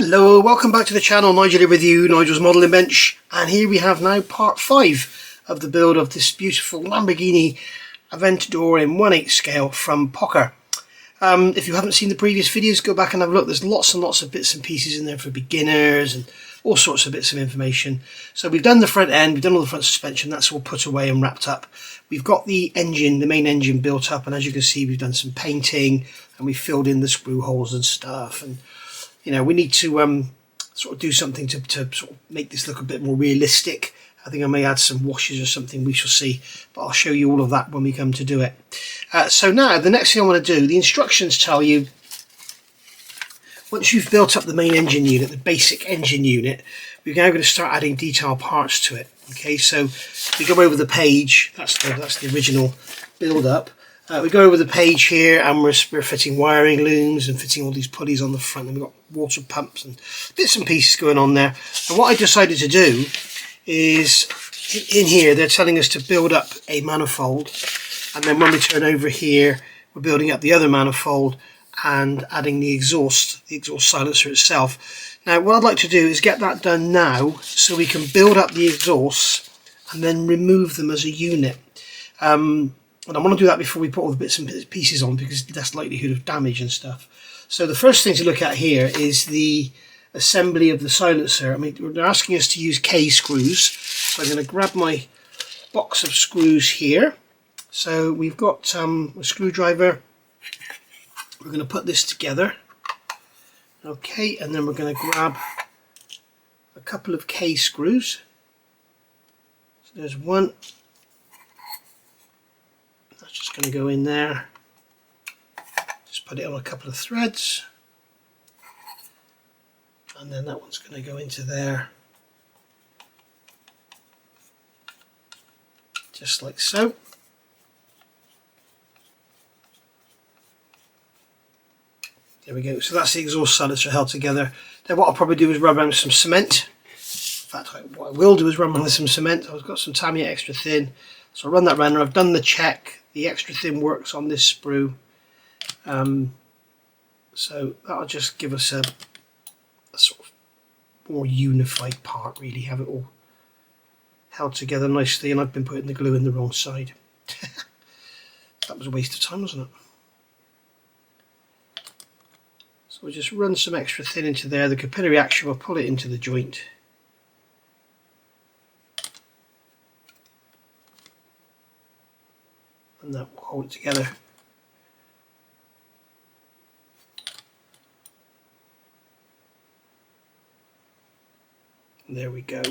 Hello, welcome back to the channel. Nigel here with you, Nigel's Modelling Bench, and here we have now part 5 of the build of this beautiful Lamborghini Aventador in 1/8 scale from Pocher. If you haven't seen the previous videos, go back and have a look. There's lots and lots of bits and pieces in there for beginners and all sorts of bits of information. So we've done the front end, we've done all the front suspension, that's all put away and wrapped up. We've got the engine, the main engine built up, and as you can see we've done some painting and we've filled in the screw holes and stuff, and you know, we need to sort of do something to sort of make this look a bit more realistic. I think I may add some washes or something, we shall see, but I'll show you all of that when we come to do it. So now the next thing I want to do, the instructions tell you once you've built up the main engine unit, the basic engine unit, we're now going to start adding detail parts to it. Okay, so we go over the page, that's the original build up. We go over the page here and we're fitting wiring looms and fitting all these pulleys on the front, and we've got water pumps and bits and pieces going on there. And what I decided to do is, in here they're telling us to build up a manifold, and then when we turn over here we're building up the other manifold and adding the exhaust silencer itself. Now what I'd like to do is get that done now so we can build up the exhausts and then remove them as a unit. And I want to do that before we put all the bits and pieces on, because that's likelihood of damage and stuff. So the first thing to look at here is the assembly of the silencer. I mean, they're asking us to use K screws, so I'm going to grab my box of screws here. So we've got a screwdriver. We're going to put this together. Okay, and then we're going to grab a couple of K screws. So there's one. That's just going to go in there. Just put it on a couple of threads. And then that one's going to go into there. Just like so. There we go. So that's the exhaust silencer held together. Then what I'll probably do is rub around with some cement. In fact, what I will do is run around with some cement. I've got some Tamiya extra thin. So I'll run that around, and I've done the check. The extra thin works on this sprue. So that'll just give us a sort of more unified part, really, have it all held together nicely. And I've been putting the glue in the wrong side. That was a waste of time, wasn't it? So we'll just run some extra thin into there. The capillary action will pull it into the joint. And that will hold it together. And there we go.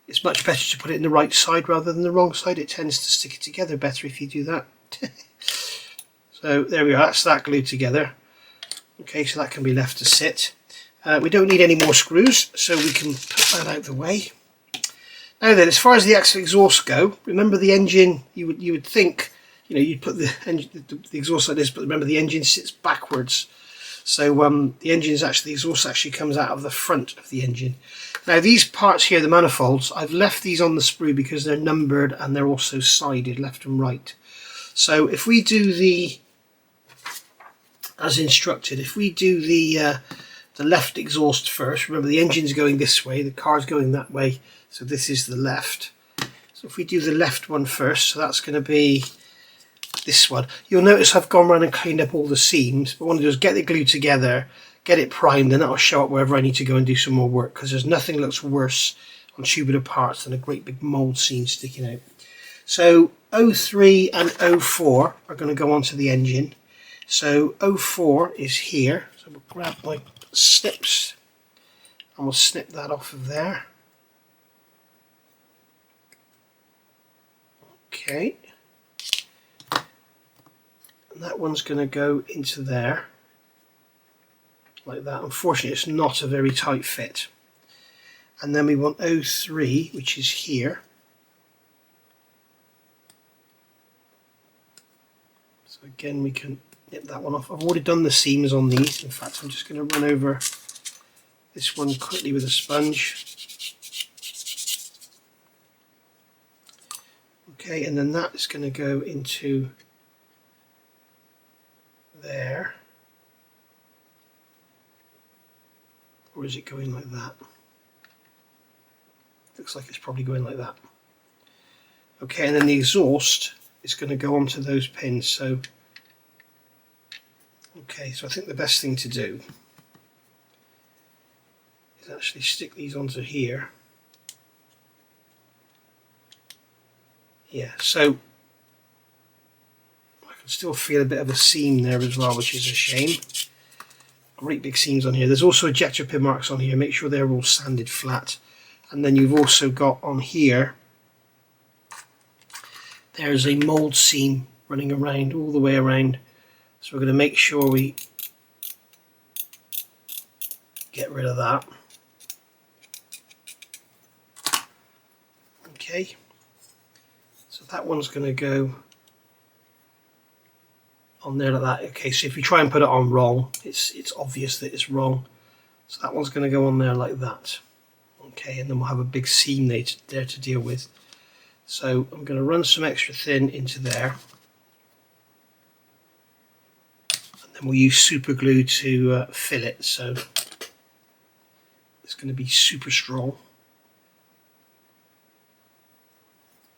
It's much better to put it in the right side rather than the wrong side. It tends to stick it together better if you do that. So there we are, that's that glued together. Okay, so that can be left to sit. We don't need any more screws, so we can put that out of the way. Now then, as far as the actual exhaust go, remember the engine, you would think, you know, you'd put the exhaust like this, but remember the engine sits backwards. So the exhaust actually comes out of the front of the engine. Now these parts here, the manifolds, I've left these on the sprue because they're numbered and they're also sided, left and right. So if we do the, as instructed, if we do the left exhaust first, remember the engine's going this way, the car's going that way, so this is the left. So if we do the left one first, so that's going to be this one. You'll notice I've gone around and cleaned up all the seams, but what I want to do is get it glued together, get it primed, and that'll show up wherever I need to go and do some more work, because there's nothing that looks worse on tubular parts than a great big mould seam sticking out. So 03 and 04 are going to go onto the engine. So 04 is here, so we'll grab my snips and we'll snip that off of there. Okay, and that one's going to go into there like that. Unfortunately it's not a very tight fit. And then we want 03, which is here. So again we can nip that one off. I've already done the seams on these. In fact, I'm just going to run over this one quickly with a sponge. Okay, and then that is going to go into there. Or is it going like that? Looks like it's probably going like that. Okay, and then the exhaust is going to go onto those pins. So, okay, so I think the best thing to do is actually stick these onto here. Yeah, so I can still feel a bit of a seam there as well, which is a shame. Great big seams on here. There's also ejector pin marks on here. Make sure they're all sanded flat. And then you've also got on here, there's a mould seam running around all the way around. So we're going to make sure we get rid of that. Okay, so that one's going to go on there like that. Okay, so if you try and put it on wrong, it's obvious that it's wrong. So that one's going to go on there like that. Okay, and then we'll have a big seam there to deal with. So I'm going to run some extra thin into there. And then we'll use super glue to fill it. So it's going to be super strong.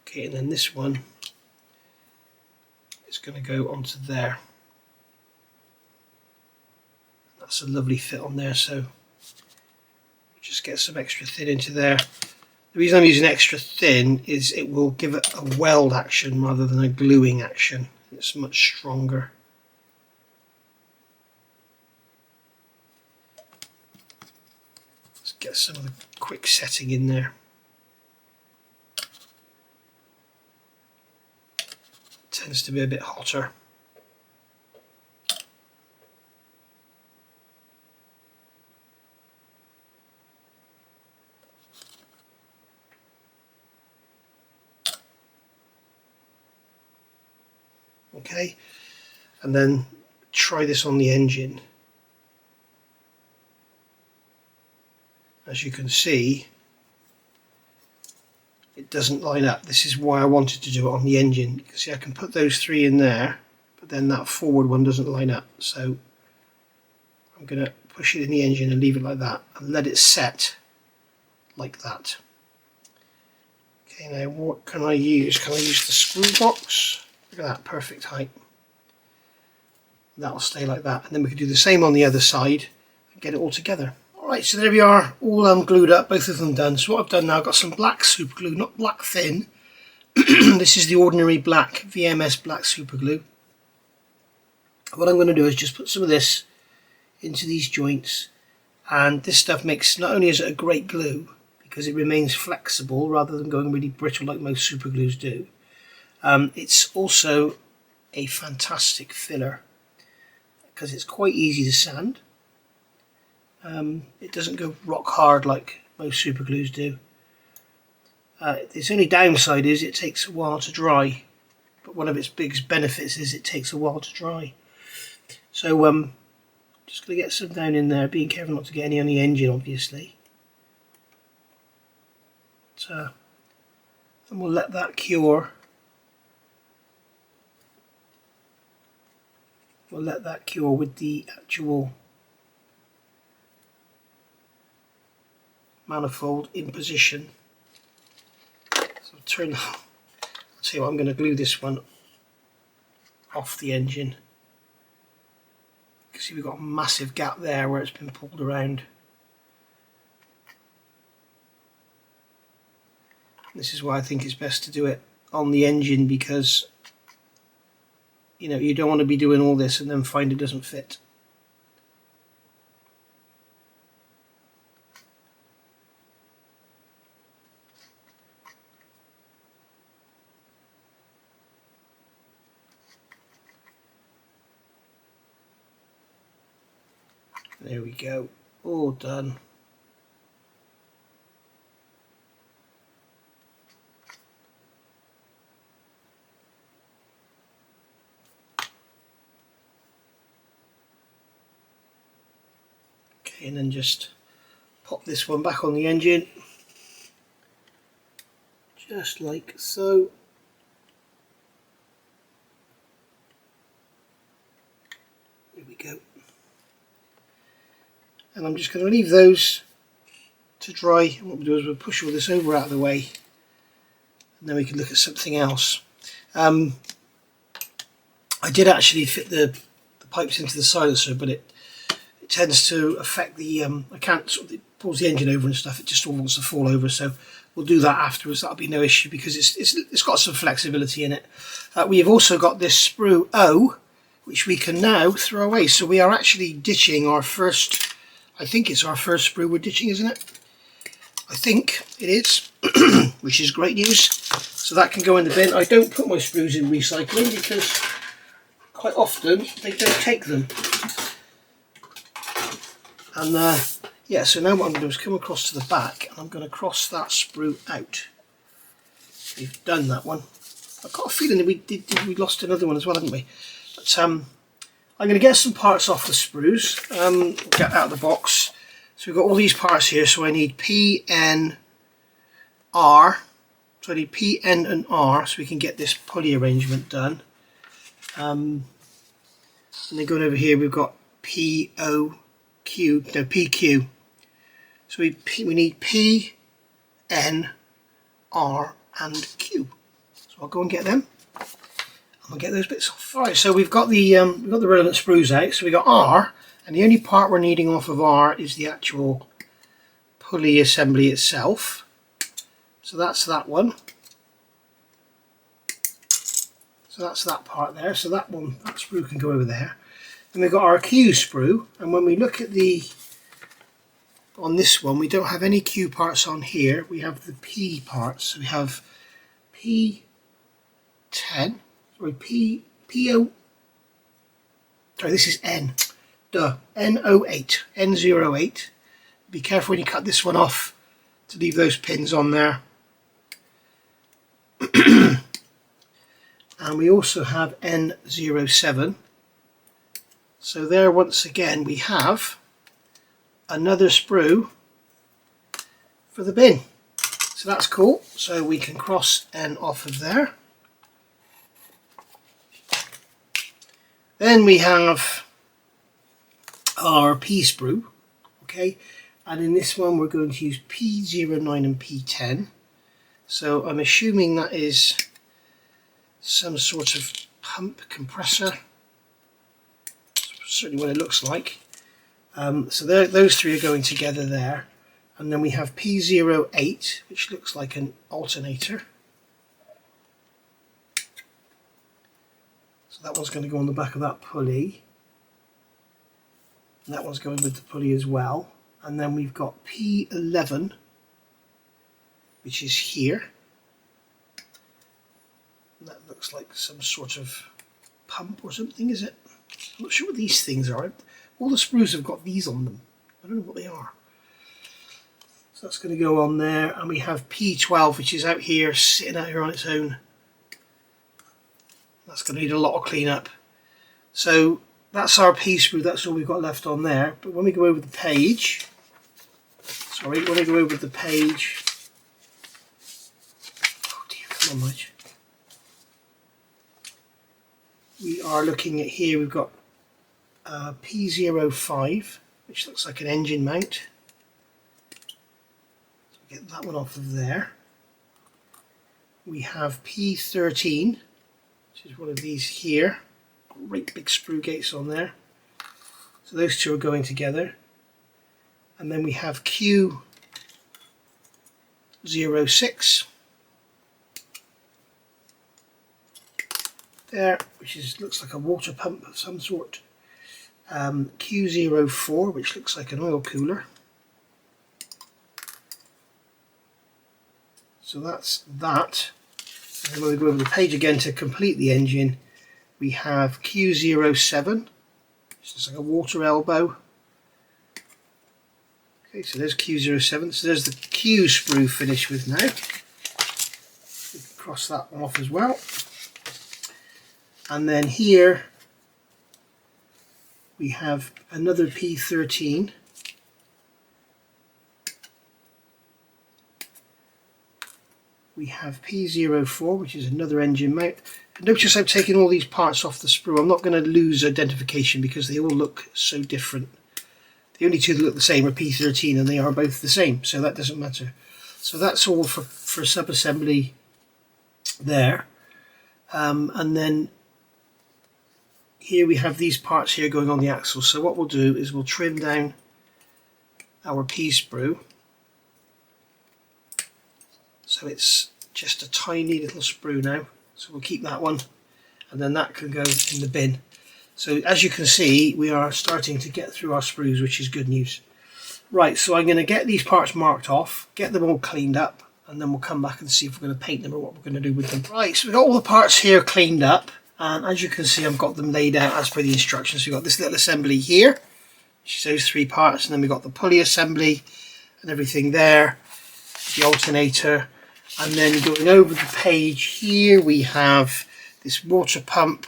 Okay, and then this one is going to go onto there. That's a lovely fit on there, so just get some extra thin into there. The reason I'm using extra thin is it will give it a weld action rather than a gluing action. It's much stronger. Let's get some of the quick setting in there. It tends to be a bit hotter. Okay, and then try this on the engine. As you can see, it doesn't line up. This is why I wanted to do it on the engine. You can see I can put those three in there, but then that forward one doesn't line up. So I'm going to push it in the engine and leave it like that and let it set like that. Okay, now what can I use? Can I use the screw box? Look at that, perfect height. That'll stay like that, and then we can do the same on the other side and get it all together. Alright, so there we are, all glued up, both of them done. So what I've done now, I've got some black super glue, not black thin. This is the ordinary black VMS black super glue. What I'm going to do is just put some of this into these joints, and this stuff makes, not only is it a great glue because it remains flexible rather than going really brittle like most super glues do, it's also a fantastic filler because it's quite easy to sand. It doesn't go rock hard like most super glues do. Its only downside is it takes a while to dry, but one of its biggest benefits is it takes a while to dry. So just going to get some down in there, being careful not to get any on the engine obviously. And we'll let that cure. We'll let that cure with the actual manifold in position. So I'll tell you what, I'm going to glue this one off the engine. You can see we've got a massive gap there where it's been pulled around. This is why I think it's best to do it on the engine, because you don't want to be doing all this and then find it doesn't fit. There we go, all done. Okay, and then just pop this one back on the engine, just like so. There we go. and I'm just going to leave those to dry. And what we'll do is we'll push all this over out of the way, and then we can look at something else. I did actually fit the pipes into the silencer, but it tends to affect the I can't sort of, it pulls the engine over and stuff. It just all wants to fall over, so we'll do that afterwards. That'll be no issue because it's got some flexibility in it. We have also got this sprue O, which we can now throw away. So we are actually ditching our first, I think it's our first sprue we're ditching, isn't it? I think it is, which is great news. So that can go in the bin. I don't put my sprues in recycling because quite often they don't take them. And yeah, so now what I'm going to do is come across to the back, and I'm going to cross that sprue out. We've done that one. I've got a feeling that we lost another one as well, haven't we? But I'm going to get some parts off the sprues, get out of the box. So we've got all these parts here, so I need P, N, R. So I need P, N and R so we can get this pulley arrangement done. And then going over here we've got P, O, Q, no, P, Q. So we need P, N, R and Q. So I'll go and get them. I'll get those bits off. Alright, so we've got the relevant sprues out. So we've got R, and the only part we're needing off of R is the actual pulley assembly itself. So that's that one. So that's that part there. So that sprue can go over there. Then we've got our Q sprue, and when we look at on this one, we don't have any Q parts on here. We have the P parts. So we have P10, sorry, PO. Sorry, this is N. Duh, N08, N08. Be careful when you cut this one off to leave those pins on there. And we also have N07. So there, once again, we have another sprue for the bin. So that's cool. So we can cross N off of there. Then we have our P sprue, okay, and in this one we're going to use P09 and P10. So I'm assuming that is some sort of pump compressor. Certainly what it looks like. So those three are going together there, and then we have P08, which looks like an alternator. So that one's going to go on the back of that pulley, and that one's going with the pulley as well. And then we've got P11, which is here. And that looks like some sort of pump or something, is it? I'm not sure what these things are. All the sprues have got these on them. I don't know what they are. So that's going to go on there. And we have P12, which is out here, sitting out here on its own. That's going to need a lot of cleanup. So that's our P sprue. That's all we've got left on there. But when we go over the page, oh dear, come on, Mike. We are looking at here, we've got P05, which looks like an engine mount. So get that one off of there. We have P13, which is one of these here. Great big sprue gates on there. So those two are going together. And then we have Q06 there, which looks like a water pump of some sort. Q04, which looks like an oil cooler. So that's that. And then when we go over the page again to complete the engine, we have Q07, which looks like a water elbow. Okay, so there's Q07. So there's the Q sprue finished with now. We can cross that one off as well. And then here we have another P13. We have P04, which is another engine mount. Notice I've taken all these parts off the sprue. I'm not going to lose identification because they all look so different. The only two that look the same are P13, and they are both the same, so that doesn't matter. So that's all for sub-assembly there. And then here we have these parts here going on the axle. So what we'll do is we'll trim down our P-sprue. So it's just a tiny little sprue now. So we'll keep that one, and then that can go in the bin. So as you can see, we are starting to get through our sprues, which is good news. Right, so I'm going to get these parts marked off, get them all cleaned up, and then we'll come back and see if we're going to paint them or what we're going to do with them. Right, so we've got all the parts here cleaned up, and as you can see, I've got them laid out as per the instructions. So we've got this little assembly here, which is those three parts, and then we've got the pulley assembly and everything there, the alternator, and then going over the page here we have this water pump,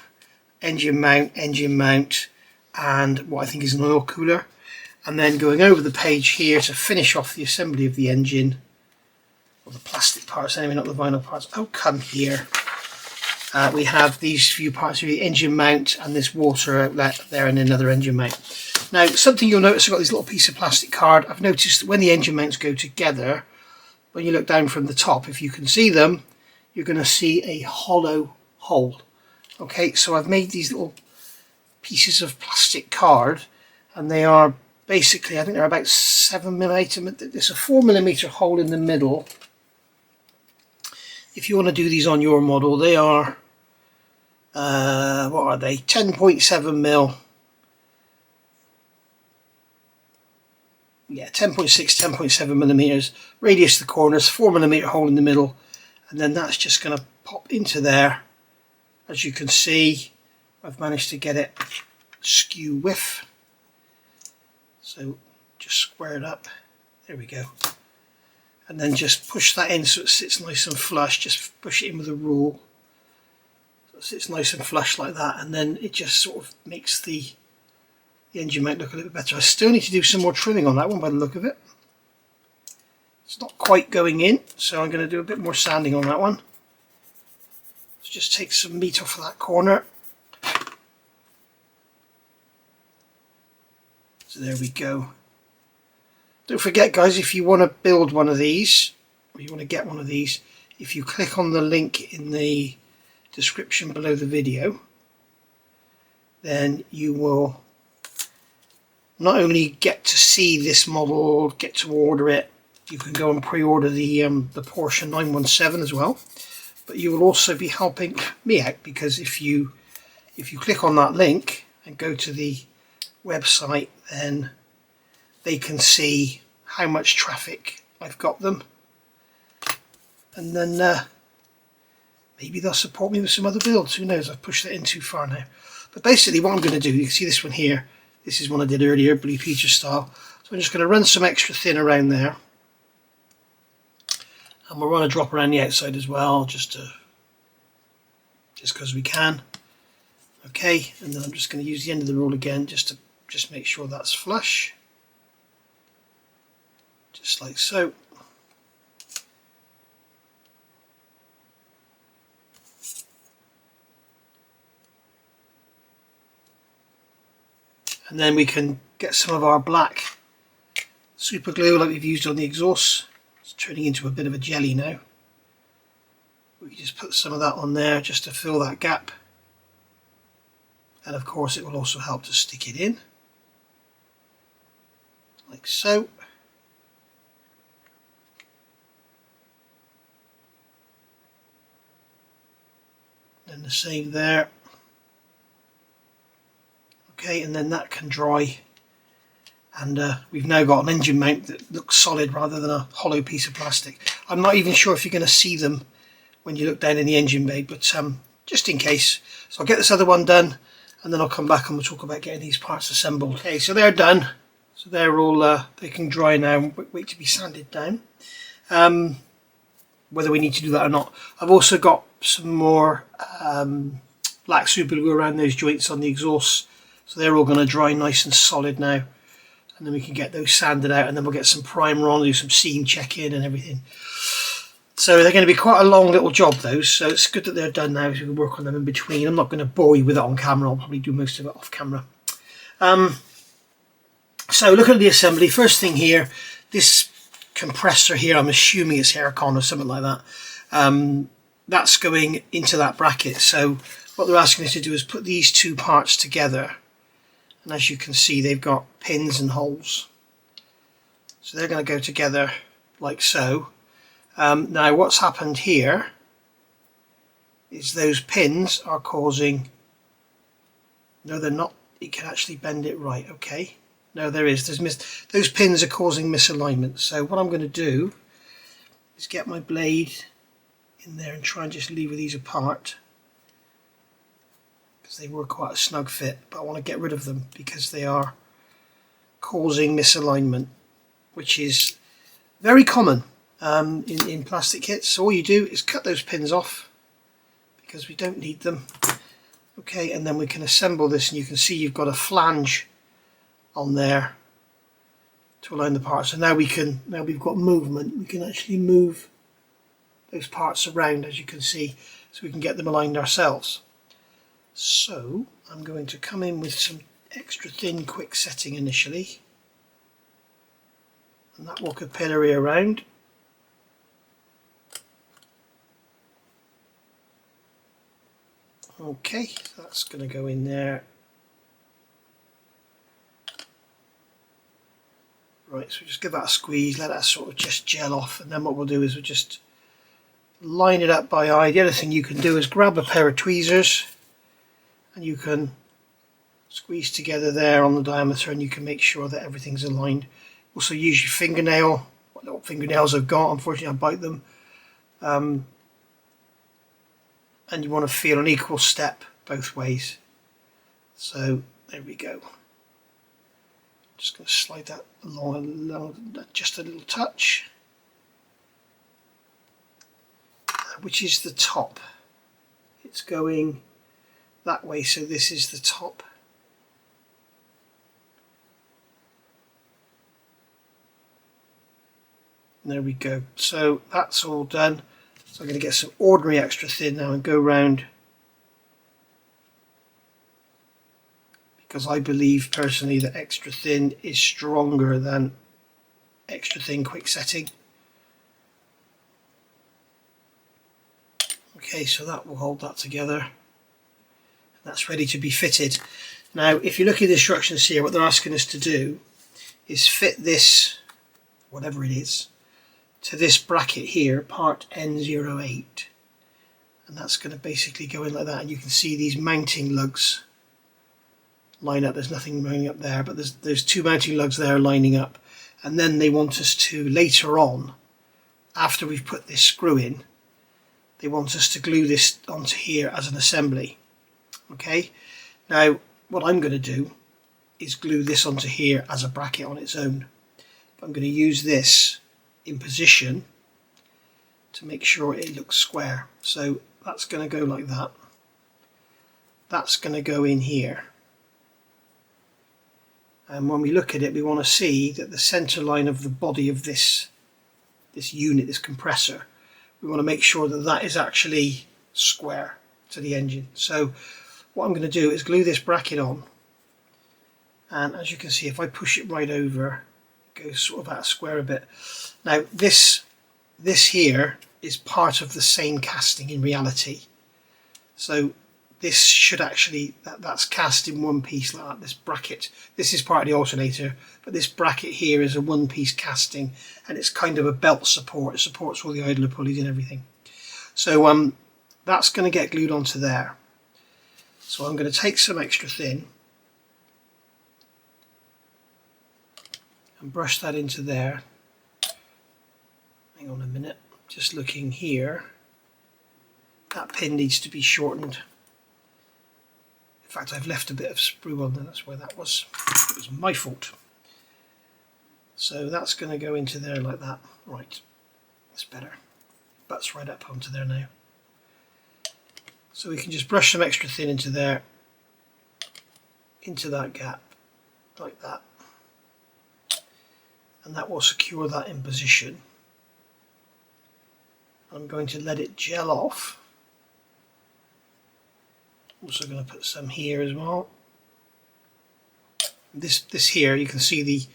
engine mount, and what I think is an oil cooler. And then going over the page here to finish off the assembly of the engine, or the plastic parts anyway, not the vinyl parts. Oh, come here. We have these few parts here, the engine mount and this water outlet there, and another engine mount. Now, something you'll notice, I've got this little piece of plastic card. I've noticed that when the engine mounts go together, when you look down from the top, if you can see them, you're going to see a hollow hole. Okay, so I've made these little pieces of plastic card, and they are basically, I think they're about 7mm. There's a 4mm hole in the middle. If you want to do these on your model, they are, what are they? 10.7mm. Yeah, 10.6, 10.7mm. Radius of the corners, 4mm hole in the middle, and then that's just going to pop into there. As you can see, I've managed to get it skew width. So just square it up. There we go. And then just push that in so it sits nice and flush. Just push it in with a rule. So it sits nice and flush like that. And then it just sort of makes the engine mount look a little bit better. I still need to do some more trimming on that one by the look of it. It's not quite going in, so I'm going to do a bit more sanding on that one. Just take some meat off of that corner. So there we go. Don't forget, guys, if you want to build one of these, or you want to get one of these, if you click on the link in the description below the video, then you will not only get to see this model, get to order it, you can go and pre-order the Porsche 917 as well. But you will also be helping me out, because if you click on that link and go to the website, then they can see how much traffic I've got them, and then maybe they'll support me with some other builds. Who knows? I've pushed that in too far now. But basically what I'm going to do, you can see this one here, this is one I did earlier, Blue Peter style. So I'm just going to run some extra thin around there. And we'll run a drop around the outside as well, just because we can. Okay, and then I'm just going to use the end of the rule again, just to make sure that's flush. Just like so. And then we can get some of our black super glue like we've used on the exhaust. Turning into a bit of a jelly now. We just put some of that on there just to fill that gap, and of course it will also help to stick it in like so. And the same there. Okay, and then that can dry. And we've now got an engine mount that looks solid rather than a hollow piece of plastic. I'm not even sure if you're going to see them when you look down in the engine bay, but just in case. So I'll get this other one done, and then I'll come back and we'll talk about getting these parts assembled. Okay, so they're done. So they're all, they can dry now and wait to be sanded down. Whether we need to do that or not. I've also got some more black super glue around those joints on the exhaust. So they're all going to dry nice and solid now. And then we can get those sanded out, and then we'll get some primer on, do some seam check-in and everything. So they're going to be quite a long little job, those. So it's good that they're done now, so we can work on them in between. I'm not going to bore you with it on camera. I'll probably do most of it off camera. So looking at the assembly, first thing here, this compressor here, I'm assuming it's aircon or something like that. That's going into that bracket. So what they're asking us to do is put these two parts together. And as you can see, they've got pins and holes. So they're going to go together like so. Now what's happened here is those pins are causing... No, they're not. You can actually bend it right. Okay. No, there is. Those pins are causing misalignment. So what I'm going to do is get my blade in there and try and just lever these apart, because they were quite a snug fit, but I want to get rid of them because they are causing misalignment, which is very common in plastic kits. So all you do is cut those pins off because we don't need them. Okay, and then we can assemble this, and you can see you've got a flange on there to align the parts. So now we've got movement. We can actually move those parts around, as you can see, so we can get them aligned ourselves. So I'm going to come in with some extra thin quick setting initially, and that will capillary around. Okay, so that's going to go in there. Right, so just give that a squeeze, let that sort of just gel off, and then what we'll do is we'll just line it up by eye. The other thing you can do is grab a pair of tweezers and you can squeeze together there on the diameter, and you can make sure that everything's aligned. Also use your fingernail. What little fingernails I've got, unfortunately I bite them. And you want to feel an equal step both ways. So there we go. Just going to slide that along just a little touch, which is the top. It's going that way, so this is the top. And there we go. So that's all done. So I'm going to get some ordinary extra thin now and go round, because I believe personally that extra thin is stronger than extra thin quick setting. Okay, so that will hold that together. That's ready to be fitted. Now if you look at the instructions here, what they're asking us to do is fit this, whatever it is, to this bracket here, part N08, and that's going to basically go in like that, and you can see these mounting lugs line up. There's nothing lining up there, but there's two mounting lugs there lining up, and then they want us to, later on, after we've put this screw in, they want us to glue this onto here as an assembly. Okay, now what I'm going to do is glue this onto here as a bracket on its own. I'm going to use this in position to make sure it looks square. So that's going to go like that. That's going to go in here. And when we look at it, we want to see that the center line of the body of this unit, this compressor, we want to make sure that that is actually square to the engine. So what I'm going to do is glue this bracket on, and as you can see, if I push it right over, it goes sort of out square a bit. Now this here is part of the same casting in reality. So this should actually, that's cast in one piece like that. This bracket, this is part of the alternator, but this bracket here is a one-piece casting, and it's kind of a belt support. It supports all the idler pulleys and everything. So that's going to get glued onto there. So I'm going to take some extra thin and brush that into there. Hang on a minute, just looking here, that pin needs to be shortened. In fact, I've left a bit of sprue on there, that's where that was. It was my fault. So that's going to go into there like that. Right, that's better. Butts right up onto there now. So we can just brush some extra thin into there, into that gap, like that. And that will secure that in position. I'm going to let it gel off. Also going to put some here as well. This here, you can see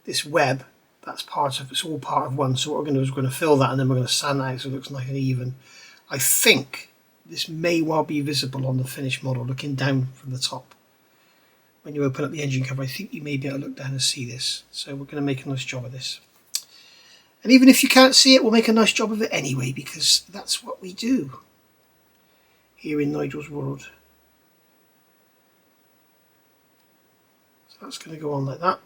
this web. That's it's all part of one. So what we're going to do is we're going to fill that, and then we're going to sand that out so it looks nice and even. I think this may well be visible on the finished model, looking down from the top. When you open up the engine cover, I think you may be able to look down and see this. So we're going to make a nice job of this. And even if you can't see it, we'll make a nice job of it anyway, because that's what we do here in Nigel's world. So that's going to go on like that.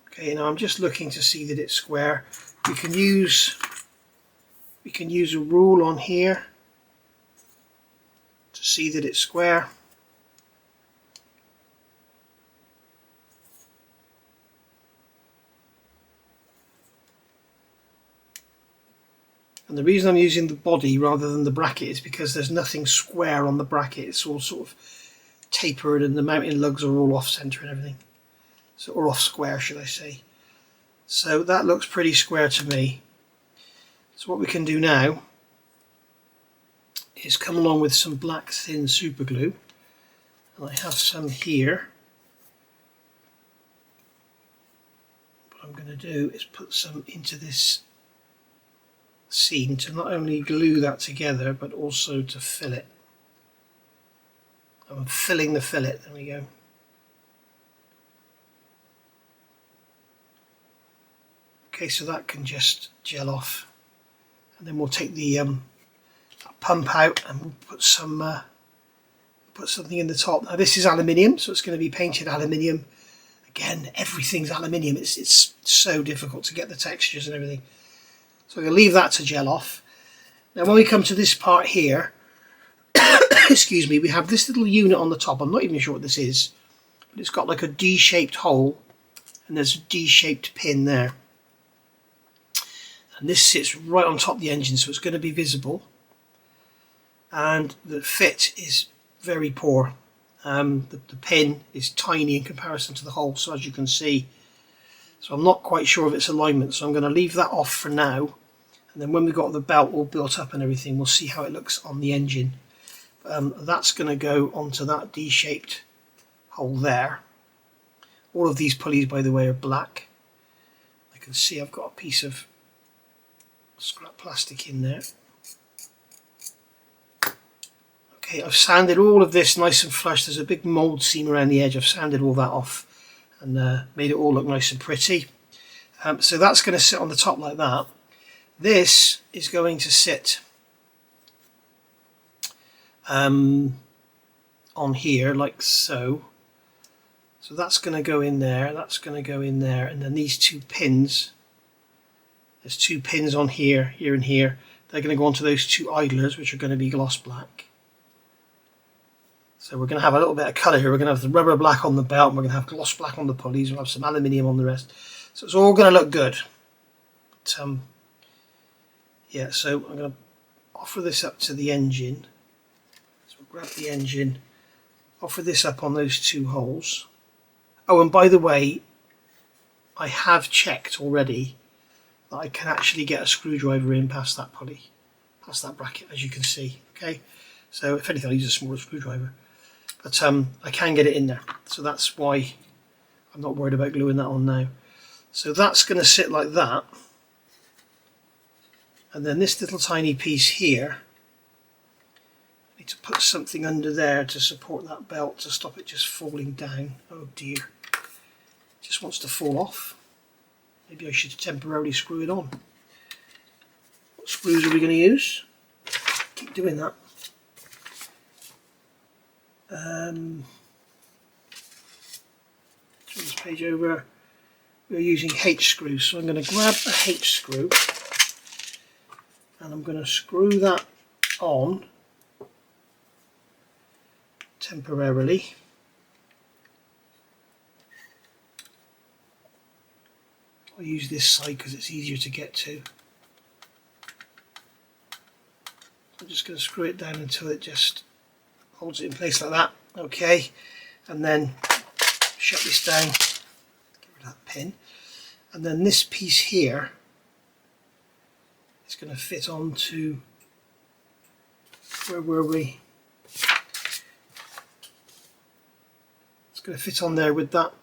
Okay, now I'm just looking to see that it's square. We can use a rule on here to see that it's square. And the reason I'm using the body rather than the bracket is because there's nothing square on the bracket. It's all sort of tapered, and the mounting lugs are all off centre and everything. So, or off square, should I say. So that looks pretty square to me. So what we can do now is come along with some black thin super glue, and I have some here. What I'm going to do is put some into this seam to not only glue that together but also to fill it. I'm filling the fillet, there we go. Okay, so that can just gel off, and then we'll take the pump out and we'll put some put something in the top. Now this is aluminium, so it's going to be painted aluminium. Again, everything's aluminium. It's so difficult to get the textures and everything. So I'm going to leave that to gel off. Now when we come to this part here, excuse me, we have this little unit on the top. I'm not even sure what this is, but it's got like a D-shaped hole, and there's a D-shaped pin there. And this sits right on top of the engine, so it's going to be visible. And the fit is very poor. The pin is tiny in comparison to the hole, so as you can see. So I'm not quite sure of its alignment, so I'm going to leave that off for now. And then when we've got the belt all built up and everything, we'll see how it looks on the engine. That's going to go onto that D-shaped hole there. All of these pulleys, by the way, are black. I can see I've got a piece of scrap plastic in there. Okay, I've sanded all of this nice and flush. There's a big mould seam around the edge. I've sanded all that off and made it all look nice and pretty. So that's going to sit on the top like that. This is going to sit on here like so. So that's going to go in there, that's going to go in there, and then these two pins, there's two pins on here, here and here. They're going to go onto those two idlers, which are going to be gloss black. So we're going to have a little bit of colour here. We're going to have the rubber black on the belt, and we're going to have gloss black on the pulleys. We'll have some aluminium on the rest. So it's all going to look good. But, yeah, so I'm going to offer this up to the engine. So we'll grab the engine, offer this up on those two holes. Oh, and by the way, I have checked already that I can actually get a screwdriver in past that pulley, past that bracket, as you can see. Okay, so if anything, I'll use a smaller screwdriver, but I can get it in there. So that's why I'm not worried about gluing that on now. So that's going to sit like that, and then this little tiny piece here, I need to put something under there to support that belt to stop it just falling down. Oh dear, it just wants to fall off. Maybe I should temporarily screw it on. What screws are we going to use? Keep doing that. Turn this page over. We're using H screws, so I'm going to grab a H screw and I'm going to screw that on temporarily. I'll use this side because it's easier to get to. I'm just going to screw it down until it just holds it in place like that. Okay, and then shut this down, get rid of that pin, and then this piece here is going to fit onto, where were we? going to fit on there with that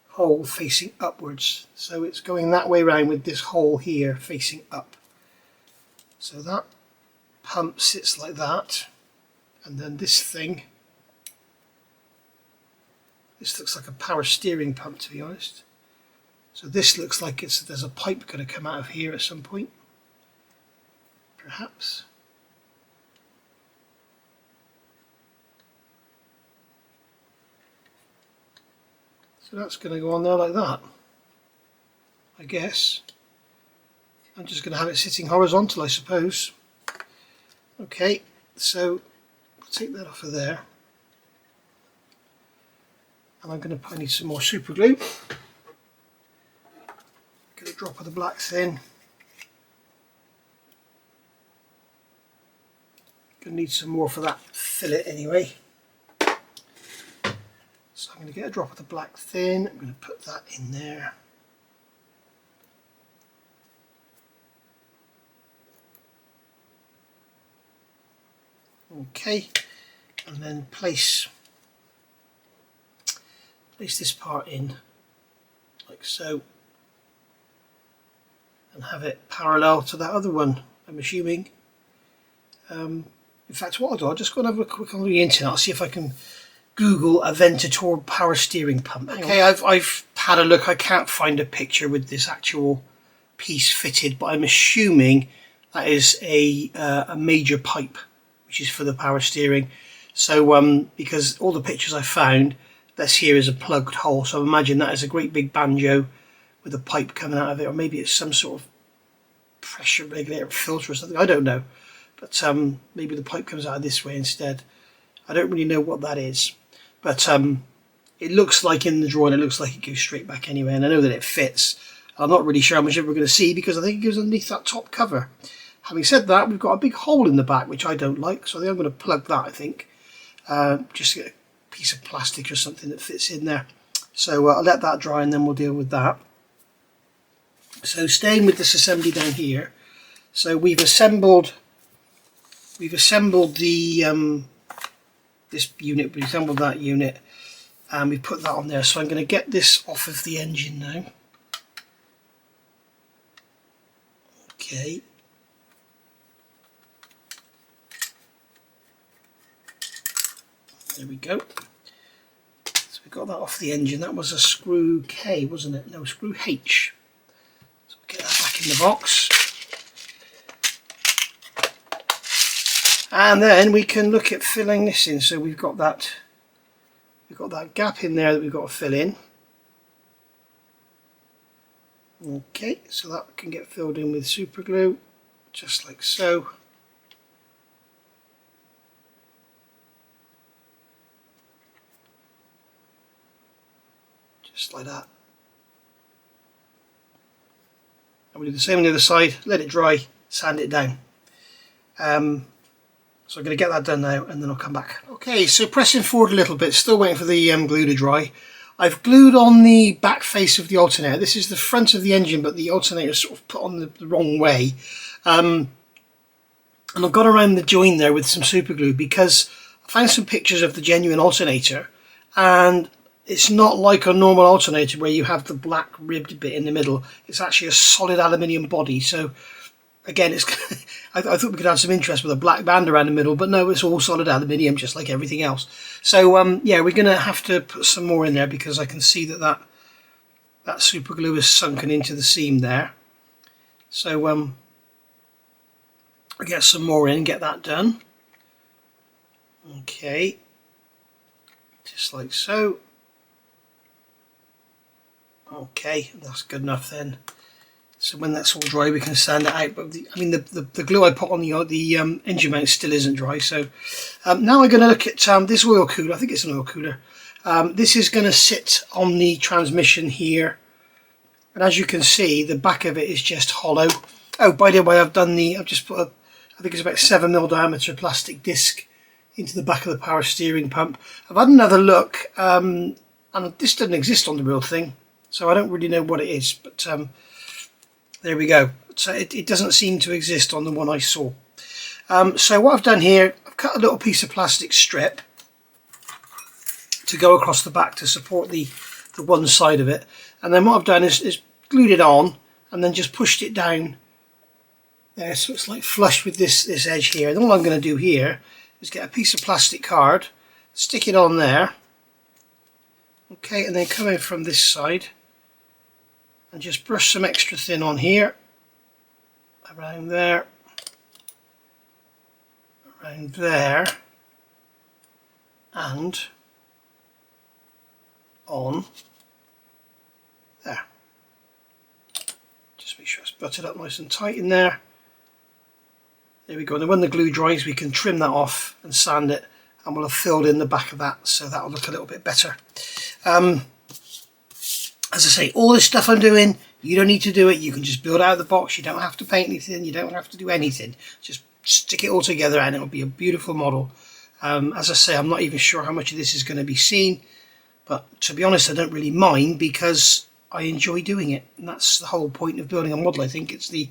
hole facing upwards. So it's going that way around with this hole here facing up. So that pump sits like that, and then this thing, this looks like a power steering pump, to be honest. So this looks like there's a pipe going to come out of here at some point, perhaps. So that's going to go on there like that, I guess. I'm just going to have it sitting horizontal, I suppose. Okay, so I'll take that off of there. And I'm going to, I need some more super glue. Get a drop of the black thin. Going to need some more for that fillet anyway. So I'm going to get a drop of the black thin. I'm going to put that in there. Okay, and then place this part in like so, and have it parallel to that other one, I'm assuming. In fact, what I'll do, I'll just go and have a quick on the internet. I'll see if I can Google Aventador power steering pump. Okay, I've had a look. I can't find a picture with this actual piece fitted, but I'm assuming that is a major pipe, which is for the power steering. So because all the pictures I found, this here is a plugged hole, so I imagine that is a great big banjo with a pipe coming out of it, or maybe it's some sort of pressure regulator filter or something, I don't know. But maybe the pipe comes out of this way instead. I don't really know what that is, but it looks like in the drawing, it looks like it goes straight back anyway, and I know that it fits. I'm not really sure how much of it we're going to see because I think it goes underneath that top cover. Having said that, we've got a big hole in the back, which I don't like, so I think I'm going to plug that, I think. Just to get a piece of plastic or something that fits in there. So I'll let that dry and then we'll deal with that. So staying with this assembly down here, so we've assembled the this unit, we've assembled that unit, and we put that on there. So I'm going to get this off of the engine now. Okay. There we go. So we got that off the engine. That was a screw K, wasn't it? No, screw H. So we'll get that back in the box. And then we can look at filling this in. So we've got that gap in there that we've got to fill in. Okay, so that can get filled in with super glue, just like so. Just like that. And we do the same on the other side, let it dry, sand it down. So I'm going to get that done now and then I'll come back. Okay, so pressing forward a little bit, still waiting for the glue to dry. I've glued on the back face of the alternator. This is the front of the engine, but the alternator is sort of put on the wrong way. And I've got around the join there with some super glue because I found some pictures of the genuine alternator, and it's not like a normal alternator where you have the black ribbed bit in the middle. It's actually a solid aluminium body. So again, it's I thought we could have some interest with a black band around the middle, but no, it's all solid aluminium, just like everything else. So yeah, we're going to have to put some more in there because I can see that super glue is sunken into the seam there. So I'll get some more in, get that done. Okay, just like so. Okay, that's good enough then. So when that's all dry, we can sand it out. But the glue I put on the engine mount still isn't dry. So now I'm going to look at this oil cooler. I think it's an oil cooler. This is going to sit on the transmission here, and as you can see, the back of it is just hollow. Oh, by the way, I've just put I think it's about 7mm diameter plastic disc into the back of the power steering pump. I've had another look, and this doesn't exist on the real thing, so I don't really know what it is, but there we go. So it doesn't seem to exist on the one I saw. So what I've done here, I've cut a little piece of plastic strip to go across the back to support the one side of it. And then what I've done is glued it on and then just pushed it down there, so it's like flush with this edge here. And all I'm going to do here is get a piece of plastic card, stick it on there, okay, and then come in from this side and just brush some extra thin on here, around there, around there, and on there. Just make sure it's buttered up nice and tight in there. There we go. And then when the glue dries, we can trim that off and sand it, and we'll have filled in the back of that, so that will look a little bit better. As I say, all this stuff I'm doing, you don't need to do it. You can just build out of the box. You don't have to paint anything. You don't have to do anything. Just stick it all together and it'll be a beautiful model. As I say, I'm not even sure how much of this is going to be seen, but to be honest, I don't really mind because I enjoy doing it. And that's the whole point of building a model. I think it's the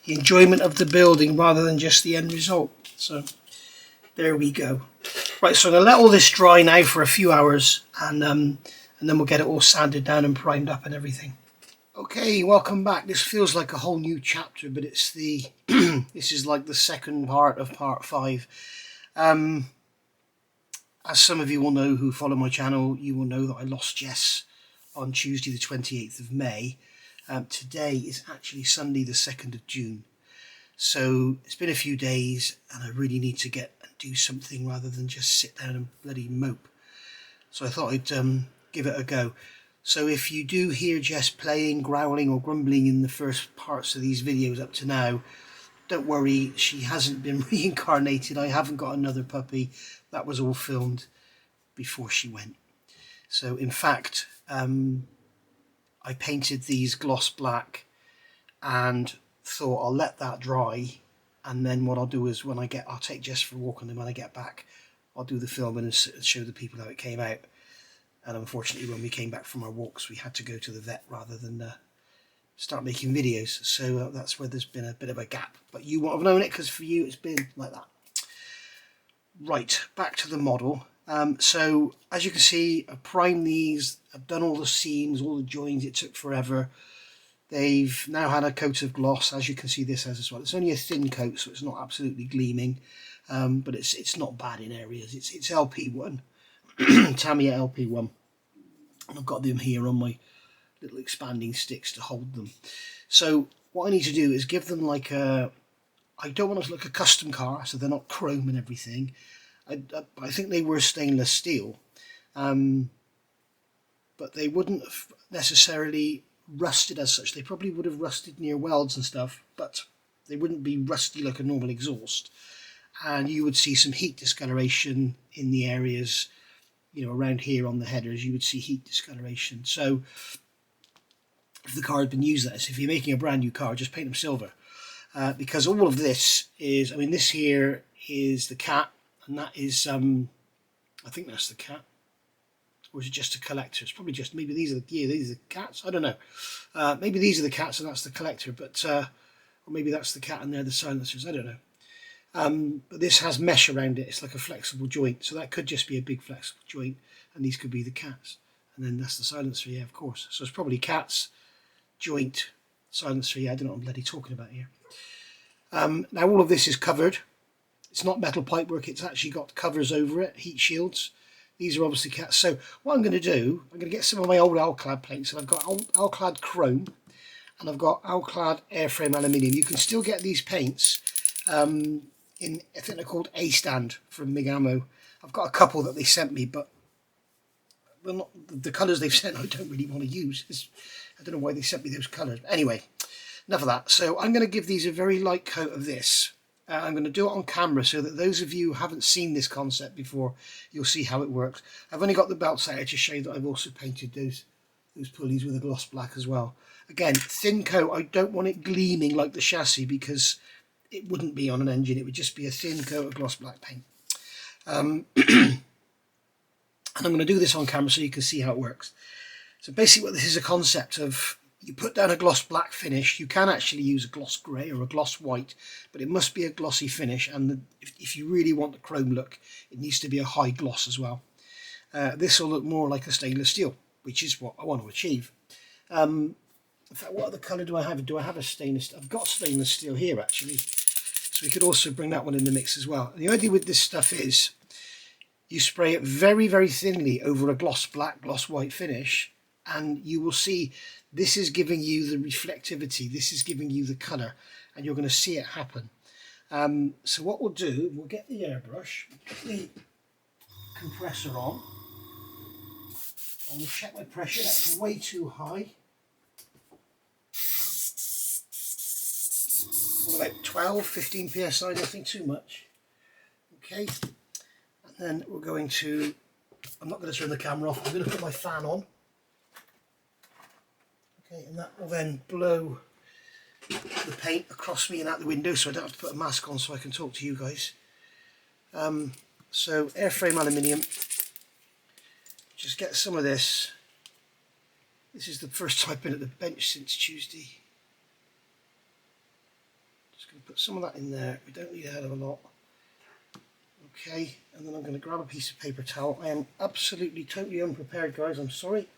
enjoyment of the building rather than just the end result. So there we go. Right, so I'm going to let all this dry now for a few hours, and then we'll get it all sanded down and primed up and everything. Okay, welcome back. This feels like a whole new chapter, but it's the this is like the second part of part 5. As some of you will know who follow my channel, you will know that I lost Jess on Tuesday the 28th of May. Today is actually Sunday the 2nd of June. So it's been a few days and I really need to get and do something rather than just sit down and bloody mope. So I thought I'd give it a go. So if you do hear Jess playing, growling or grumbling in the first parts of these videos up to now, don't worry, she hasn't been reincarnated. I haven't got another puppy. That was all filmed before she went. So in fact, I painted these gloss black and thought I'll let that dry, and then what I'll do is I'll take Jess for a walk, and then when I get back I'll do the filming and show the people how it came out. And unfortunately, when we came back from our walks, we had to go to the vet rather than start making videos. So that's where there's been a bit of a gap. But you won't have known it because for you it's been like that. Right, back to the model. So as you can see, I've primed these. I've done all the seams, all the joins. It took forever. They've now had a coat of gloss, as you can see this has as well. It's only a thin coat, so it's not absolutely gleaming, but it's not bad in areas. It's LP-1. Tamiya LP-1, and I've got them here on my little expanding sticks to hold them. So what I need to do is give them like I don't want them to look a custom car, so they're not chrome and everything. I think they were stainless steel, but they wouldn't have necessarily rusted as such. They probably would have rusted near welds and stuff, but they wouldn't be rusty like a normal exhaust, and you would see some heat discoloration in the areas, you know, around here on the headers. You would see heat discoloration. So if the car had been used like this, if you're making a brand new car, just paint them silver, because all of this is, I mean, this here is the cat, and that is I think that's the cat, or is it just a collector? It's probably just, maybe these are the cats, I don't know. Maybe these are the cats and that's the collector, but or maybe that's the cat and they're the silencers, I don't know. But this has mesh around it. It's like a flexible joint, so that could just be a big flexible joint, and these could be the cats, and then that's the silencer, yeah, of course. So it's probably cats, joint, silencer, yeah, I don't know what I'm bloody talking about here. Now all of this is covered. It's not metal pipework, it's actually got covers over it, heat shields. These are obviously cats. So what I'm going to do, I'm going to get some of my old Alclad paints, and I've got Alclad chrome and I've got Alclad airframe aluminium. You can still get these paints in, I think they're called A-Stand from Mig Ammo. I've got a couple that they sent me, but well, not the colours they've sent I don't really want to use. I don't know why they sent me those colours. But anyway, enough of that. So I'm going to give these a very light coat of this. I'm going to do it on camera so that those of you who haven't seen this concept before, you'll see how it works. I've only got the belts out to show you that I've also painted those pulleys with a gloss black as well. Again, thin coat. I don't want it gleaming like the chassis because it wouldn't be on an engine. It would just be a thin coat of gloss black paint. And I'm going to do this on camera so you can see how it works. So basically what this is a concept of, you put down a gloss black finish. You can actually use a gloss grey or a gloss white, but it must be a glossy finish, and if you really want the chrome look, it needs to be a high gloss as well. this will look more like a stainless steel, which is what I want to achieve. In fact, what other colour do I have? Do I have a stainless? I've got stainless steel here actually, so we could also bring that one in the mix as well. And the idea with this stuff is you spray it very, very thinly over a gloss black, gloss white finish, and you will see this is giving you the reflectivity, this is giving you the colour, and you're going to see it happen. So what we'll do, we'll get the airbrush, put the compressor on, and we'll check my pressure. That's way too high. About 12, 15 psi, I don't think too much. Okay, and then we're going to, I'm not going to turn the camera off, I'm going to put my fan on. Okay, and that will then blow the paint across me and out the window, so I don't have to put a mask on so I can talk to you guys. So airframe aluminium, just get some of this. This is the first time I've been at the bench since Tuesday. Just going to put some of that in there. We don't need a hell of a lot. Okay, and then I'm going to grab a piece of paper towel. I am absolutely totally unprepared, guys, I'm sorry.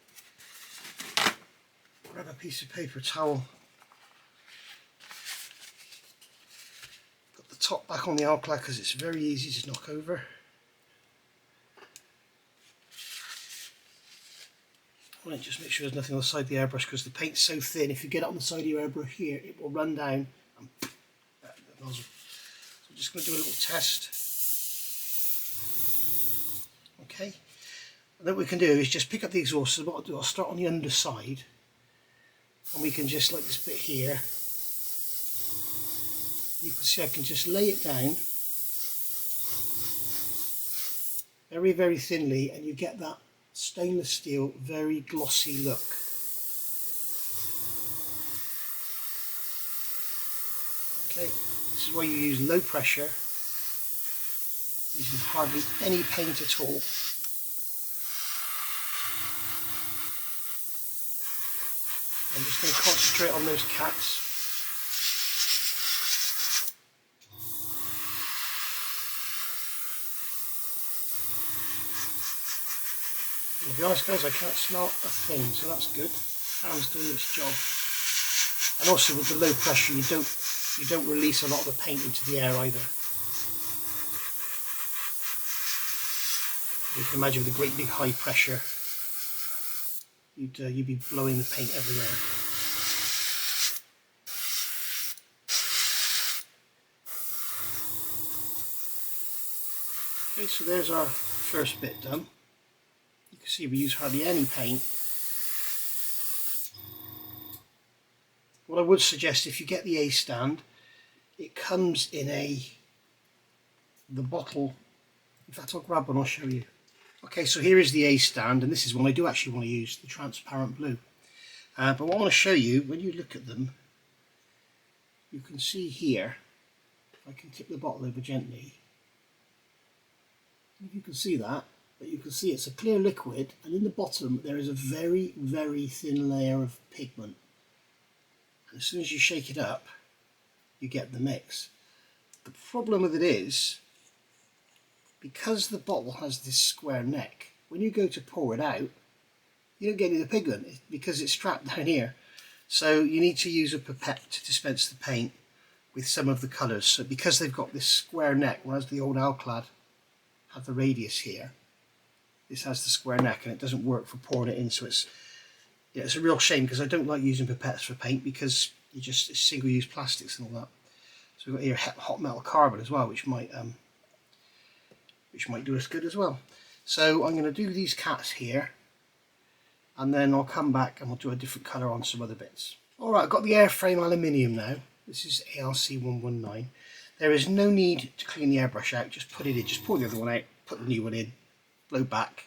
Grab a piece of paper towel. Put the top back on the alclad because it's very easy to knock over. Right, just make sure there's nothing on the side of the airbrush because the paint's so thin, if you get it on the side of your airbrush here, it will run down and the nozzle. So I'm just going to do a little test. Okay, and then what we can do is just pick up the exhaust. So what I'll do, I'll start on the underside, and we can just, like this bit here, you can see I can just lay it down very, very thinly, and you get that stainless steel, very glossy look. Okay, this is why you use low pressure, using hardly any paint at all. I'm just going to concentrate on those cats. And to be honest, guys, I can't smell a thing, so that's good. Fan's doing its job. And also with the low pressure, you don't release a lot of the paint into the air either. You can imagine with a great big high pressure, you'd be blowing the paint everywhere. Okay, so there's our first bit done. You can see we use hardly any paint. What I would suggest, if you get the A stand, it comes in the bottle. In fact, I'll grab one, I'll show you. Okay, so here is the A stand, and this is one I do actually want to use, the transparent blue. But what I want to show you, when you look at them, you can see here, if I can tip the bottle over gently, if you can see that, but you can see it's a clear liquid, and in the bottom there is a very, very thin layer of pigment. And as soon as you shake it up, you get the mix. The problem with it is, because the bottle has this square neck, when you go to pour it out, you don't get any of the pigment because it's trapped down here. So you need to use a pipette to dispense the paint with some of the colours. So because they've got this square neck, whereas the old alclad had the radius here, this has the square neck and it doesn't work for pouring it in. So it's a real shame, because I don't like using pipettes for paint because it's single-use plastics and all that. So we've got here hot metal carbon as well, which might do us good as well. So I'm going to do these cats here, and then I'll come back and we'll do a different colour on some other bits. Alright, I've got the airframe aluminium now. This is ALC119. There is no need to clean the airbrush out, just put it in, just pour the other one out, put the new one in, blow back,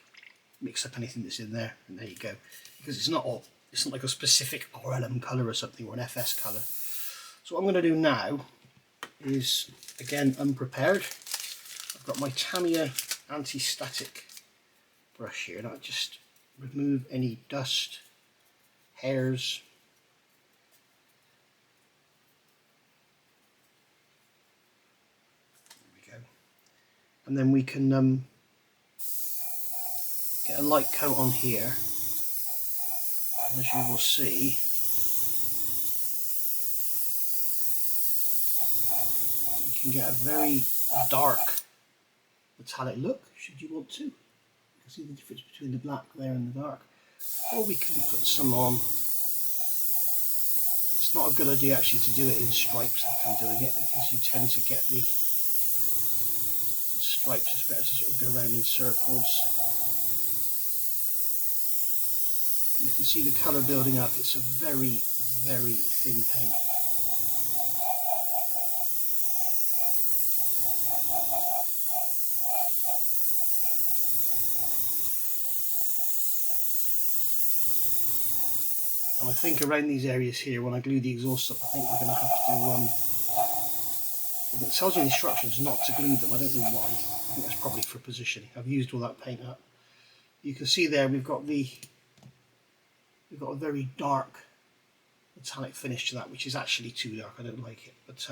mix up anything that's in there, and there you go. Because it's not like a specific RLM colour or something, or an FS colour. So what I'm going to do now is, again, unprepared. I've got my Tamiya anti-static brush here, and I'll just remove any dust, hairs. There we go. And then we can get a light coat on here, and as you will see, you can get a very dark metallic look, should you want to. You can see the difference between the black there and the dark. Or we can put some on. It's not a good idea actually to do it in stripes like I'm doing it, because you tend to get the stripes. It's better to sort of go around in circles. You can see the colour building up. It's a very, very thin paint. And I think around these areas here, when I glue the exhaust up, I think we're going to have to, well, it tells you in instructions not to glue them. I don't know why. I think that's probably for positioning. I've used all that paint up. You can see there we've got a very dark metallic finish to that, which is actually too dark. I don't like it, but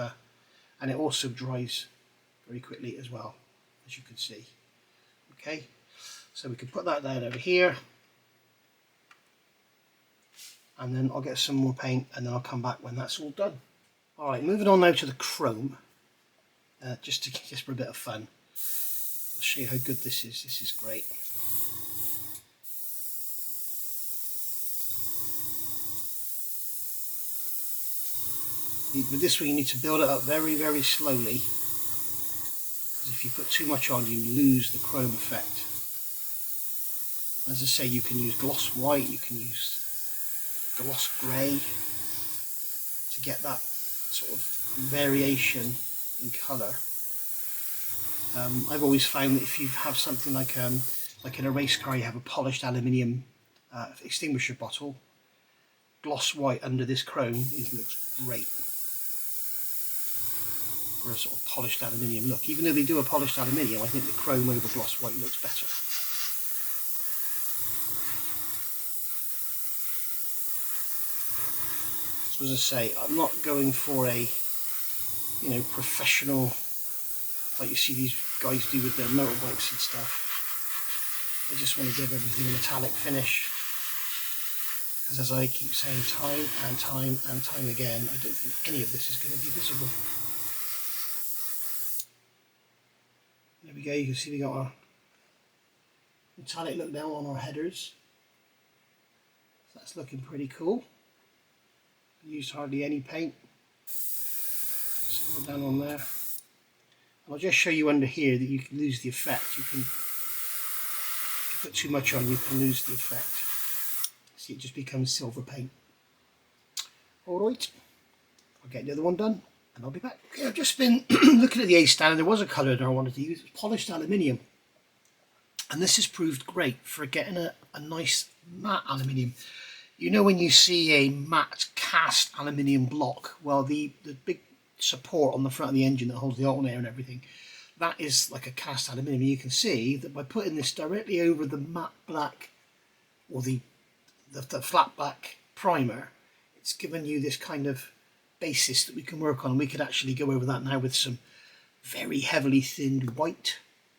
and it also dries very quickly as well, as you can see. Okay, so we can put that down over here. And then I'll get some more paint, and then I'll come back when that's all done. Alright, moving on now to the chrome, just for a bit of fun. I'll show you how good this is. This is great. With this one you need to build it up very, very slowly, because if you put too much on you lose the chrome effect. As I say, you can use gloss white, you can use gloss grey to get that sort of variation in colour. I've always found that if you have something like in a race car, you have a polished aluminium extinguisher bottle, gloss white under this chrome looks great for a sort of polished aluminium look. Even though they do a polished aluminium, I think the chrome over gloss white looks better. So as I say, I'm not going for a, you know, professional, like you see these guys do with their motorbikes and stuff. I just want to give everything a metallic finish, because as I keep saying time and time and time again, I don't think any of this is going to be visible. There we go, you can see we got our metallic look now on our headers. So that's looking pretty cool. Used hardly any paint. Just go down on there. And I'll just show you under here that you can lose the effect. You can, if you put too much on, you can lose the effect. See, it just becomes silver paint. Alright, I'll get the other one done and I'll be back. Okay, I've just been looking at the A stand, and there was a colour that I wanted to use. It was polished aluminium. And this has proved great for getting a nice matte aluminium. You know, when you see a matte cast aluminium block, well, the big support on the front of the engine that holds the alternator and everything, that is like a cast aluminium. You can see that by putting this directly over the matte black, or the flat black primer, it's given you this kind of basis that we can work on. And we could actually go over that now with some very heavily thinned white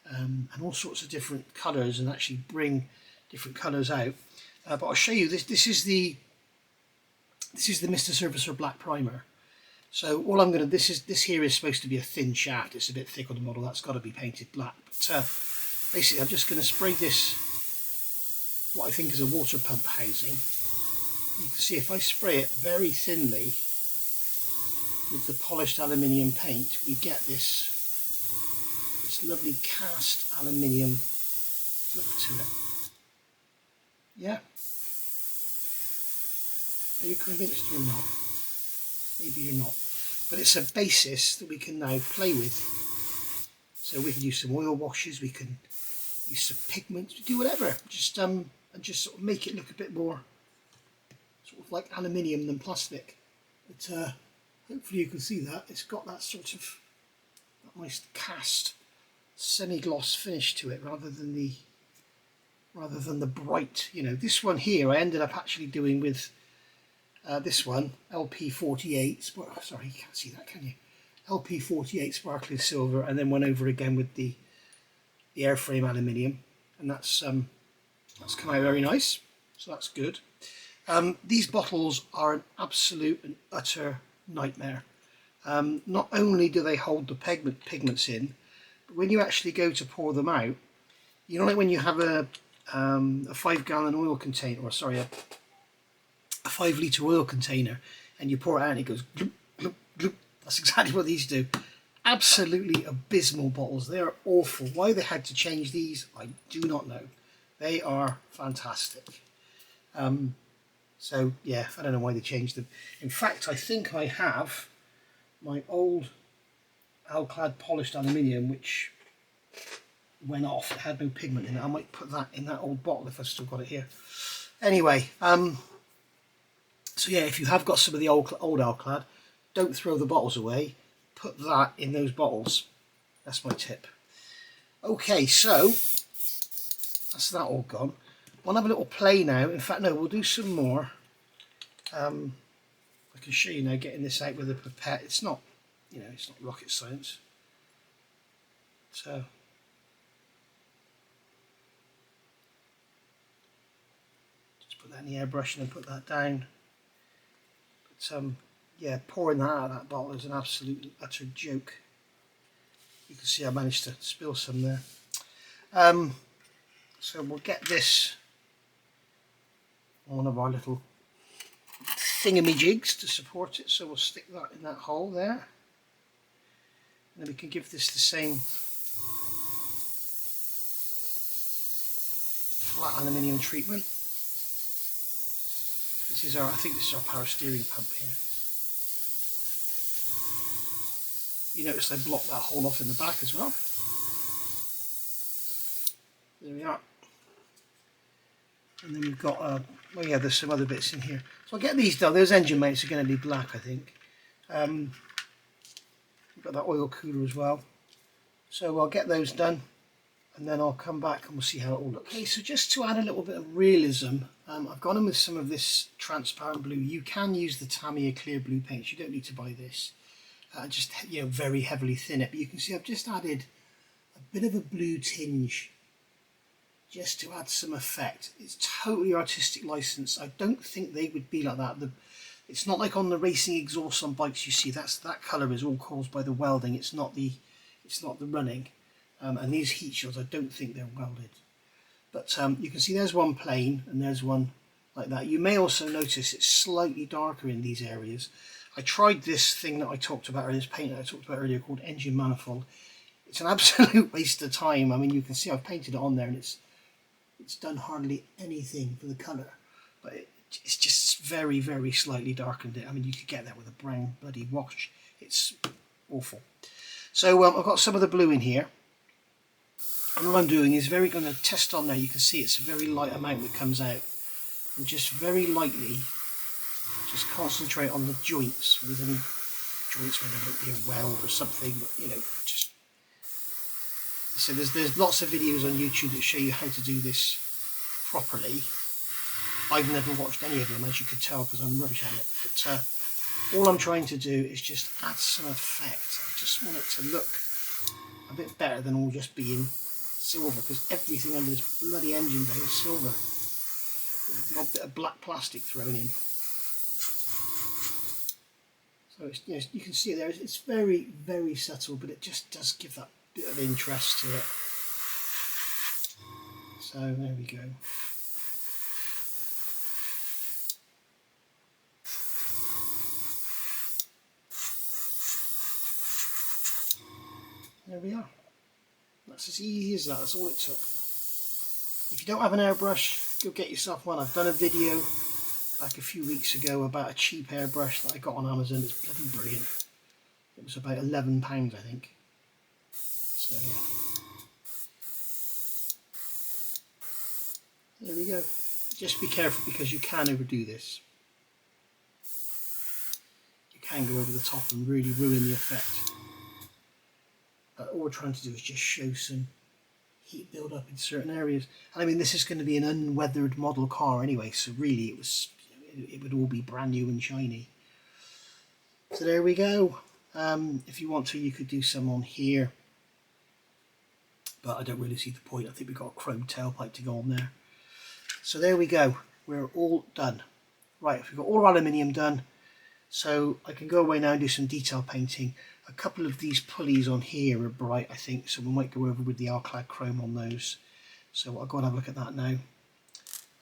and all sorts of different colours, and actually bring different colours out. But I'll show you this. This is the Mr. Surfacer black primer. So all I'm going to, this here is supposed to be a thin shaft. It's a bit thick on the model. That's got to be painted black. But basically, I'm just going to spray this, what I think is a water pump housing. You can see if I spray it very thinly with the polished aluminium paint, we get this lovely cast aluminium look to it. Yeah? Are you convinced or not? Maybe you're not. But it's a basis that we can now play with. So we can use some oil washes, we can use some pigments, do whatever. Just and just sort of make it look a bit more sort of like aluminium than plastic. But hopefully you can see that. It's got that sort of that nice cast semi-gloss finish to it, rather than the bright, you know. This one here I ended up actually doing with this one, LP-48, sorry, you can't see that, can you? LP-48 sparkling silver, and then went over again with the airframe aluminium, and that's That's come out very nice, so that's good. These bottles are an absolute and utter nightmare. Not only do they hold the pigments in, but when you actually go to pour them out, you know, like when you have a 5-gallon oil container, or sorry, a 5-litre oil container, and you pour it out and it goes gloop, gloop, gloop. That's exactly what these do. Absolutely abysmal bottles. They are awful. Why they had to change these, I do not know. They are fantastic. So yeah, I don't know why they changed them. In fact, I think I have my old Alclad polished aluminium, which went off. It had no pigment in it. I might put that in that old bottle if I've still got it here. Anyway, so yeah, if you have got some of the old Alclad, don't throw the bottles away. Put that in those bottles. That's my tip. Okay, so that's that all gone. We'll have a little play now. In fact, no, we'll do some more. I can show you now getting this out with a pipette. It's not, you know, it's not rocket science. So just put that in the airbrush and then put that down. But yeah, pouring that out of that bottle is an absolute utter joke. You can see I managed to spill some there. So we'll get this on one of our little thingamajigs to support it, so we'll stick that in that hole there, and then we can give this the same flat aluminium treatment. This is our, I think this is our power steering pump here. You notice I blocked that hole off in the back as well. There we are. And then we've got, well yeah, there's some other bits in here. So I'll get these done. Those engine mounts are going to be black, I think. We've got that oil cooler as well. So I'll get those done, and then I'll come back and we'll see how it all looks. Okay, so just to add a little bit of realism, I've gone in with some of this transparent blue. You can use the Tamiya clear blue paints. You don't need to buy this. Just, you know, very heavily thin it. But you can see I've just added a bit of a blue tinge, just to add some effect. It's totally artistic license. I don't think they would be like that. It's not like on the racing exhaust on bikes you see. That colour is all caused by the welding. It's not the running. And these heat shields, I don't think they're welded. But you can see there's one plain and there's one like that. You may also notice it's slightly darker in these areas. I tried this thing that I talked about, or this paint that I talked about earlier called engine manifold. It's an absolute waste of time. I mean, you can see I've painted it on there and it's done hardly anything for the colour, but it's just very, very slightly darkened it. I mean, you could get that with a brown bloody wash. It's awful. So I've got some of the blue in here, and what I'm doing is going to test on there. You can see it's a very light amount that comes out, and just very lightly just concentrate on the joints. If there's any joints where there might be a weld or something, you know, just. So there's lots of videos on YouTube that show you how to do this properly. I've never watched any of them, as you could tell, because I'm rubbish at it. But all I'm trying to do is just add some effect. I just want it to look a bit better than all just being silver, because everything under this bloody engine bay is silver. There's got a bit of black plastic thrown in. So it's, you know, you can see it there. It's very, very subtle, but it just does give that bit of interest to it. So there we go. There we are. That's as easy as that. That's all it took. If you don't have an airbrush, go get yourself one. I've done a video like a few weeks ago about a cheap airbrush that I got on Amazon. It's bloody brilliant. It was about £11, I think. So yeah. There we go. Just be careful, because you can overdo this. You can go over the top and really ruin the effect. But all we're trying to do is just show some heat build up in certain areas. And I mean, this is going to be an unweathered model car anyway, so really it would all be brand new and shiny. So there we go. If you want to, you could do some on here, but I don't really see the point. I think we've got a chrome tailpipe to go on there. So there we go, we're all done. Right, we've got all our aluminium done, so I can go away now and do some detail painting. A couple of these pulleys on here are bright, I think, so we might go over with the Alclad chrome on those. So I'll go and have a look at that now,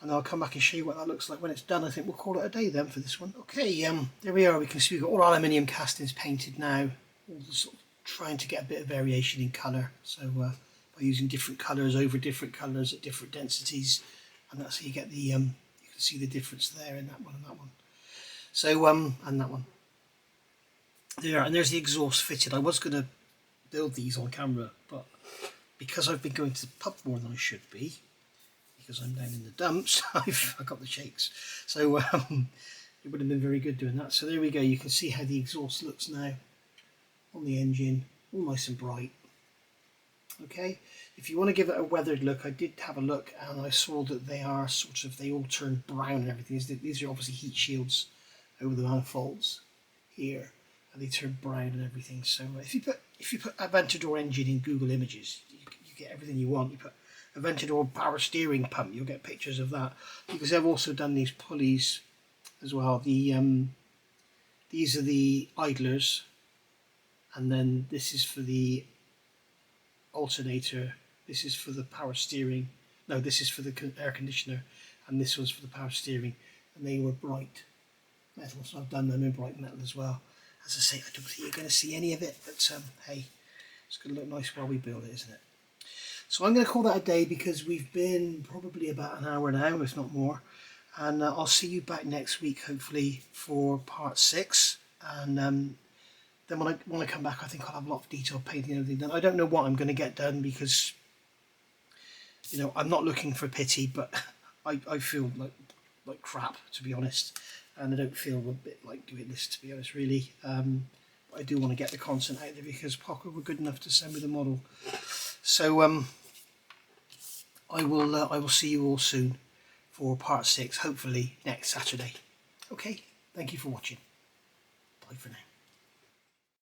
and I'll come back and show you what that looks like when it's done. I think we'll call it a day then for this one. Okay, there we are. We can see we've got all our aluminium castings painted now, all sort of trying to get a bit of variation in colour. So by using different colours over different colours at different densities, and that's how you get the you can see the difference there in that one and that one. So and that one. There, and there's the exhaust fitted. I was going to build these on camera, but because I've been going to the pub more than I should be, because I'm down in the dumps, I got the shakes. So it would have been very good doing that. So there we go. You can see how the exhaust looks now on the engine, all nice and bright. Okay, if you want to give it a weathered look, I did have a look and I saw that they are sort of, they all turn brown and everything. These are obviously heat shields over the manifolds here, and they turn brown and everything. So if you put Aventador engine in Google Images, you get everything you want. You put Aventador power steering pump, you'll get pictures of that, because I've also done these pulleys as well. These are the idlers, and then this is for the alternator, this is for the power steering, no, this is for the air conditioner, and this one's for the power steering, and they were bright metal, so I've done them in bright metal as well. As I say, I don't think you're going to see any of it, but hey, it's going to look nice while we build it, isn't it? So I'm going to call that a day, because we've been probably about an hour now, if not more, and I'll see you back next week, hopefully, for part 6, and then when I come back, I think I'll have a lot of detailed painting and everything done. I don't know what I'm going to get done, because, you know, I'm not looking for pity, but I feel like crap, to be honest, and I don't feel a bit like doing this, to be honest, really. But I do want to get the content out there, because Pocher were good enough to send me the model. So I will see you all soon for part 6, hopefully next Saturday. Okay, thank you for watching. Bye for now.